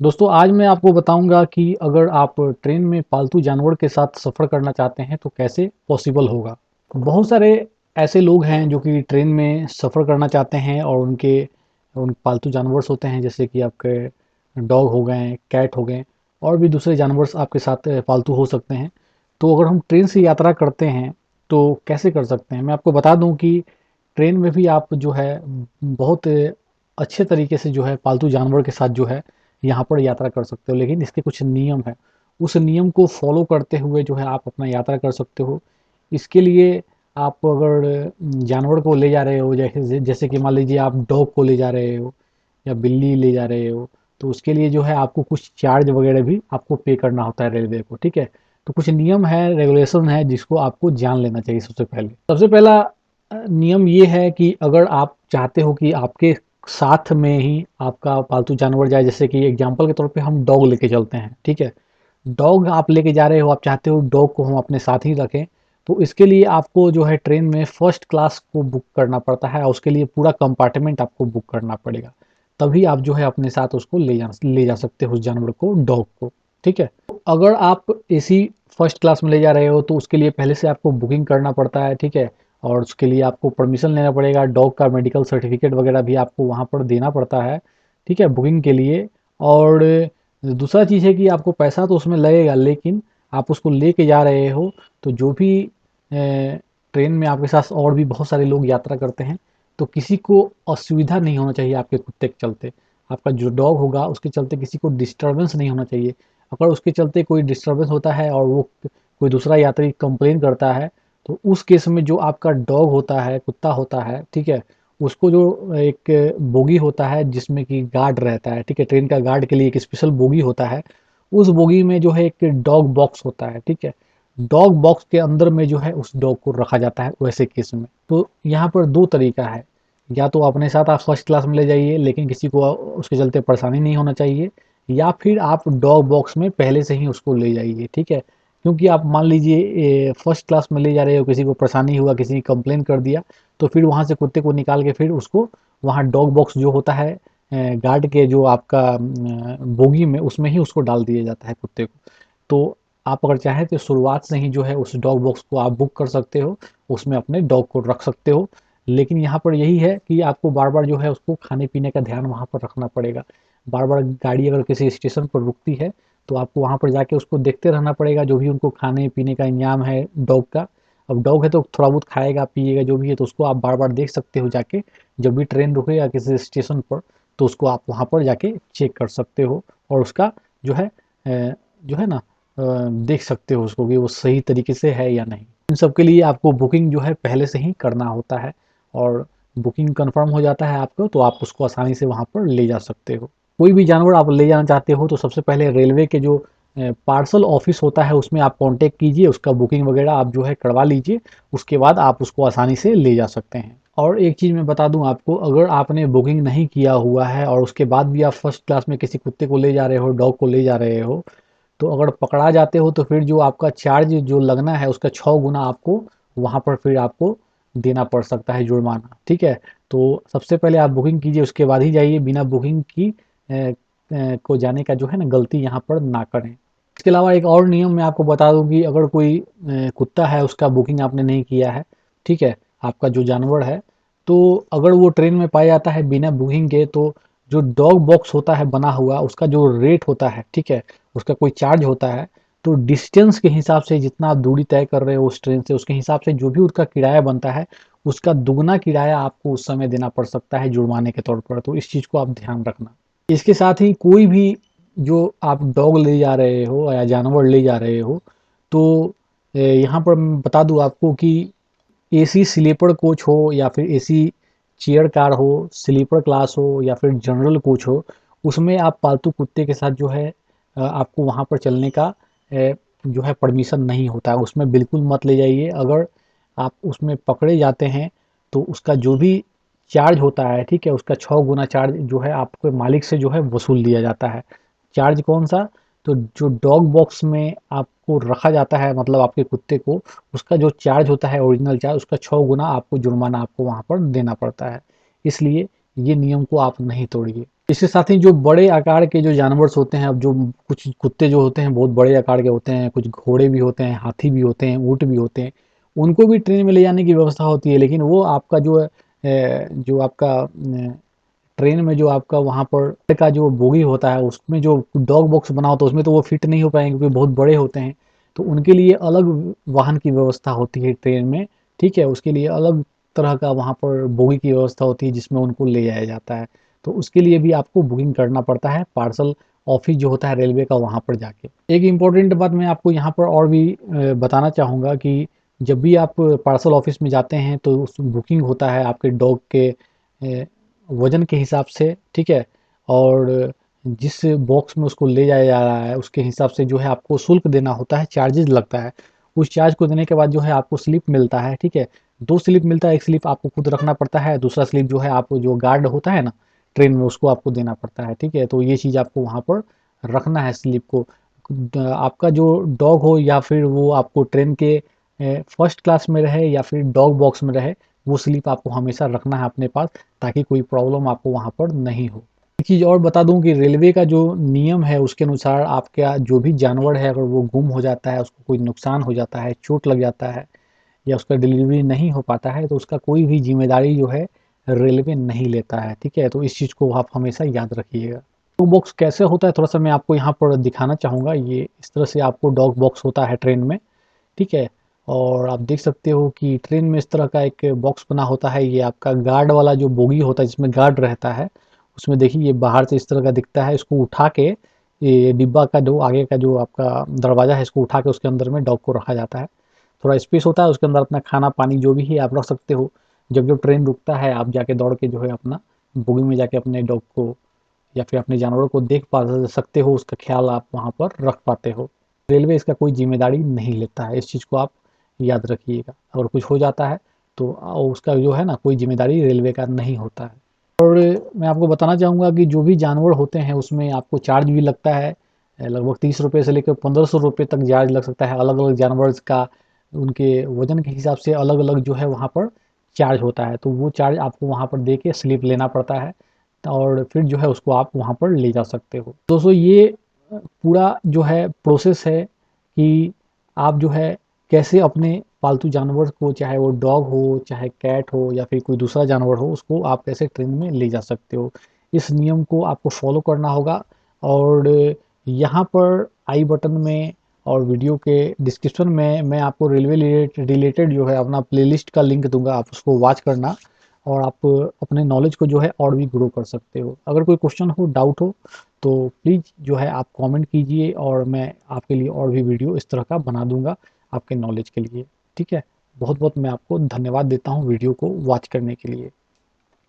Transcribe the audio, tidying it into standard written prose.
दोस्तों आज मैं आपको बताऊंगा कि अगर आप ट्रेन में पालतू जानवर के साथ सफ़र करना चाहते हैं तो कैसे पॉसिबल होगा। बहुत सारे ऐसे लोग हैं जो कि ट्रेन में सफ़र करना चाहते हैं और उन पालतू जानवर होते हैं जैसे कि आपके डॉग हो गए, कैट हो गए और भी दूसरे जानवर आपके साथ पालतू हो सकते हैं। तो अगर हम ट्रेन से यात्रा करते हैं तो कैसे कर सकते हैं, मैं आपको बता दूं कि ट्रेन में भी आप जो है बहुत अच्छे तरीके से जो है पालतू जानवर के साथ जो है यहाँ पर यात्रा कर सकते हो, लेकिन इसके कुछ नियम हैं। उस नियम को फॉलो करते हुए जो है आप अपना यात्रा कर सकते हो। इसके लिए आप अगर जानवर को ले जा रहे हो, जैसे जैसे कि मान लीजिए आप डॉग को ले जा रहे हो या बिल्ली ले जा रहे हो, तो उसके लिए जो है आपको कुछ चार्ज वगैरह भी आपको पे करना होता है रेलवे को, ठीक है। तो कुछ नियम है, रेगुलेशन है जिसको आपको जान लेना चाहिए। सबसे पहला नियम ये है कि अगर आप चाहते हो कि आपके साथ में ही आपका पालतू जानवर जाए, जैसे कि एग्जांपल के तौर पे हम डॉग लेके चलते हैं, ठीक है। डॉग आप लेके जा रहे हो, आप चाहते हो डॉग को हम अपने साथ ही रखें, तो इसके लिए आपको जो है ट्रेन में फर्स्ट क्लास को बुक करना पड़ता है और उसके लिए पूरा कंपार्टमेंट आपको बुक करना पड़ेगा। तभी आप जो है अपने साथ उसको ले जा सकते हो, उस जानवर को, डॉग को, ठीक है। अगर आप एसी फर्स्ट क्लास में ले जा रहे हो तो उसके लिए पहले से आपको बुकिंग करना पड़ता है, ठीक है। और उसके लिए आपको परमिशन लेना पड़ेगा, डॉग का मेडिकल सर्टिफिकेट वगैरह भी आपको वहाँ पर देना पड़ता है, ठीक है, बुकिंग के लिए। और दूसरा चीज़ है कि आपको पैसा तो उसमें लगेगा, लेकिन आप उसको लेके जा रहे हो तो जो भी ट्रेन में आपके साथ और भी बहुत सारे लोग यात्रा करते हैं, तो किसी को असुविधा नहीं होना चाहिए आपके कुत्ते के चलते। आपका जो डॉग होगा उसके चलते किसी को डिस्टर्बेंस नहीं होना चाहिए। अगर उसके चलते कोई डिस्टर्बेंस होता है और वो कोई दूसरा यात्री कंप्लेन करता है, तो उस केस में जो आपका डॉग होता है, कुत्ता होता है, ठीक है, उसको जो एक बोगी होता है जिसमें कि गार्ड रहता है, ठीक है, ट्रेन का गार्ड के लिए एक स्पेशल बोगी होता है। उस बोगी में जो है एक डॉग बॉक्स होता है, ठीक है। डॉग बॉक्स के अंदर में जो है उस डॉग को रखा जाता है वैसे केस में। तो यहाँ पर दो तरीका है, या तो अपने साथ आप फर्स्ट क्लास में ले जाइए लेकिन किसी को उसके चलते परेशानी नहीं होना चाहिए, या फिर आप डॉग बॉक्स में पहले से ही उसको ले जाइए, ठीक है। क्योंकि आप मान लीजिए फर्स्ट क्लास में ले जा रहे हो, किसी को परेशानी हुआ, किसी ने कंप्लेन कर दिया, तो फिर वहाँ से कुत्ते को निकाल के फिर उसको वहाँ डॉग बॉक्स जो होता है गार्ड के जो आपका बोगी में, उसमें ही उसको डाल दिया जाता है कुत्ते को। तो आप अगर चाहें तो शुरुआत से ही जो है उस डॉग बॉक्स को आप बुक कर सकते हो, उसमें अपने डॉग को रख सकते हो। लेकिन यहाँ पर यही है कि आपको बार बार जो है उसको खाने पीने का ध्यान वहाँ पर रखना पड़ेगा। बार बार गाड़ी अगर किसी स्टेशन पर रुकती है तो आपको वहाँ पर जाके उसको देखते रहना पड़ेगा, जो भी उनको खाने पीने का इंतजाम है डॉग का। अब डॉग है तो थोड़ा बहुत खाएगा पिएगा जो भी है, तो उसको आप बार बार देख सकते हो जाके। जब भी ट्रेन रुकेगा किसी स्टेशन पर तो उसको आप वहाँ पर जाके चेक कर सकते हो और उसका जो है जो है ना देख सकते हो उसको कि वो सही तरीके से है या नहीं। इन सब के लिए आपको बुकिंग जो है पहले से ही करना होता है, और बुकिंग कंफर्म हो जाता है आपको तो आप उसको आसानी से वहाँ पर ले जा सकते हो। कोई भी जानवर आप ले जाना चाहते हो तो सबसे पहले रेलवे के जो पार्सल ऑफिस होता है उसमें आप कांटेक्ट कीजिए, उसका बुकिंग वगैरह आप जो है करवा लीजिए। उसके बाद आप उसको आसानी से ले जा सकते हैं। और एक चीज़ मैं बता दूं आपको, अगर आपने बुकिंग नहीं किया हुआ है और उसके बाद भी आप फर्स्ट क्लास में किसी कुत्ते को ले जा रहे हो, डॉग को ले जा रहे हो, तो अगर पकड़ा जाते हो तो फिर जो आपका चार्ज जो लगना है उसका 6 गुना आपको वहाँ पर फिर आपको देना पड़ सकता है, जुर्माना, ठीक है। तो सबसे पहले आप बुकिंग कीजिए, उसके बाद ही जाइए। बिना बुकिंग की को जाने का जो है ना गलती यहाँ पर ना करें। इसके अलावा एक और नियम मैं आपको बता दूं कि अगर कोई कुत्ता है, उसका बुकिंग आपने नहीं किया है, ठीक है, आपका जो जानवर है, तो अगर वो ट्रेन में पाया जाता है बिना बुकिंग के, तो जो डॉग बॉक्स होता है बना हुआ, उसका जो रेट होता है, ठीक है, उसका कोई चार्ज होता है। तो डिस्टेंस के हिसाब से जितना आप दूरी तय कर रहे हो उस ट्रेन से, उसके हिसाब से जो भी उसका किराया बनता है, उसका दुगना किराया आपको उस समय देना पड़ सकता है जुर्माने के तौर पर। तो इस चीज़ को आप ध्यान रखना। इसके साथ ही कोई भी जो आप डॉग ले जा रहे हो या जानवर ले जा रहे हो, तो यहाँ पर मैं बता दूँ आपको कि एसी स्लीपर कोच हो या फिर एसी चेयर कार हो, स्लीपर क्लास हो या फिर जनरल कोच हो, उसमें आप पालतू कुत्ते के साथ जो है आपको वहाँ पर चलने का जो है परमिशन नहीं होता है। उसमें बिल्कुल मत ले जाइए। अगर आप उसमें पकड़े जाते हैं तो उसका जो भी चार्ज होता है, ठीक है, उसका 6 गुना चार्ज जो है आपके मालिक से जो है वसूल लिया जाता है। चार्ज कौन सा? तो जो डॉग बॉक्स में आपको रखा जाता है, मतलब आपके कुत्ते को, उसका जो चार्ज होता है ओरिजिनल चार्ज, उसका 6 गुना आपको जुर्माना आपको वहाँ पर देना पड़ता है। इसलिए ये नियम को आप नहीं तोड़िए। इसके साथ ही जो बड़े आकार के जो जानवर होते हैं, अब जो कुछ कुत्ते जो होते हैं बहुत बड़े आकार के होते हैं, कुछ घोड़े भी होते हैं, हाथी भी होते हैं, ऊँट भी होते हैं, उनको भी ट्रेन में ले जाने की व्यवस्था होती है। लेकिन वो आपका जो है जो आपका ट्रेन में जो आपका वहाँ पर का जो बोगी होता है उसमें जो डॉग बॉक्स बना होता है उसमें तो वो फिट नहीं हो पाएंगे क्योंकि बहुत बड़े होते हैं। तो उनके लिए अलग वाहन की व्यवस्था होती है ट्रेन में, ठीक है? उसके लिए अलग तरह का वहाँ पर बोगी की व्यवस्था होती है जिसमें उनको ले जाया जाता है। तो उसके लिए भी आपको बुकिंग करना पड़ता है पार्सल ऑफिस जो होता है रेलवे का वहाँ पर जाके। एक इम्पोर्टेंट बात मैं आपको यहाँ पर और भी बताना चाहूँगा कि जब भी आप पार्सल ऑफिस में जाते हैं तो उस बुकिंग होता है आपके डॉग के वजन के हिसाब से, ठीक है? और जिस बॉक्स में उसको ले जाया जा रहा है उसके हिसाब से जो है आपको शुल्क देना होता है, चार्जेस लगता है। उस चार्ज को देने के बाद जो है आपको स्लिप मिलता है, ठीक है? 2 स्लिप मिलता है, 1 स्लिप आपको खुद रखना पड़ता है, दूसरा स्लिप जो है आप जो गार्ड होता है ना ट्रेन में उसको आपको देना पड़ता है, ठीक है? तो ये चीज़ आपको वहाँ पर रखना है स्लिप को। आपका जो डॉग हो या फिर वो आपको ट्रेन के फर्स्ट क्लास में रहे या फिर डॉग बॉक्स में रहे, वो स्लिप आपको हमेशा रखना है अपने पास ताकि कोई प्रॉब्लम आपको वहाँ पर नहीं हो। एक चीज़ और बता दूँ कि रेलवे का जो नियम है उसके अनुसार आपका जो भी जानवर है अगर वो गुम हो जाता है, उसको कोई नुकसान हो जाता है, चोट लग जाता है या उसका डिलीवरी नहीं हो पाता है तो उसका कोई भी ज़िम्मेदारी जो है रेलवे नहीं लेता है, ठीक है? तो इस चीज़ को आप हमेशा याद रखिएगा। डॉग बॉक्स कैसे होता है थोड़ा-सा मैं आपको यहाँ पर दिखाना चाहूँगा। ये इस तरह से आपको डॉग बॉक्स होता है ट्रेन में, ठीक है? और आप देख सकते हो कि ट्रेन में इस तरह का एक बॉक्स बना होता है, ये आपका गार्ड वाला जो बोगी होता है जिसमें गार्ड रहता है, उसमें देखिए ये बाहर से इस तरह का दिखता है, इसको उठा के ये डिब्बा का जो आगे का जो आपका दरवाज़ा है इसको उठा के उसके अंदर में डॉग को रखा जाता है। थोड़ा स्पेस होता है उसके अंदर अपना खाना-पानी जो भी है आप रख सकते हो। जब-जब ट्रेन रुकता है आप जाके दौड़ के जो है अपना बोगी में जाके अपने डॉग को या फिर अपने जानवरों को देख पा सकते हो, उसका ख्याल आप वहाँ पर रख पाते हो। रेलवे इसका कोई ज़िम्मेदारी नहीं लेता है, इस चीज़ को आप याद रखिएगा। अगर कुछ हो जाता है तो उसका जो है ना कोई ज़िम्मेदारी रेलवे का नहीं होता है। और मैं आपको बताना चाहूँगा कि जो भी जानवर होते हैं उसमें आपको चार्ज भी लगता है, लगभग 30 रुपए से लेकर 1500 रुपए तक चार्ज लग सकता है। अलग-अलग जानवर का उनके वज़न के हिसाब से अलग-अलग जो है वहाँ पर चार्ज होता है। तो वो चार्ज आपको वहाँ पर दे के स्लिप लेना पड़ता है और फिर जो है उसको आप वहाँ पर ले जा सकते हो। दोस्तों ये पूरा जो है प्रोसेस है कि आप जो है कैसे अपने पालतू जानवर को चाहे वो डॉग हो, चाहे कैट हो या फिर कोई दूसरा जानवर हो उसको आप कैसे ट्रेन में ले जा सकते हो। इस नियम को आपको फॉलो करना होगा और यहाँ पर आई बटन में और वीडियो के डिस्क्रिप्शन में मैं आपको रेलवे रिलेटेड जो है अपना प्लेलिस्ट का लिंक दूँगा, आप उसको वॉच करना और आप अपने नॉलेज को जो है और भी ग्रो कर सकते हो। अगर कोई क्वेश्चन हो, डाउट हो तो प्लीज़ जो है आप कमेंट कीजिए और मैं आपके लिए और भी वीडियो इस तरह का बना दूँगा आपके नॉलेज के लिए, ठीक है? बहुत-बहुत मैं आपको धन्यवाद देता हूँ वीडियो को वॉच करने के लिए।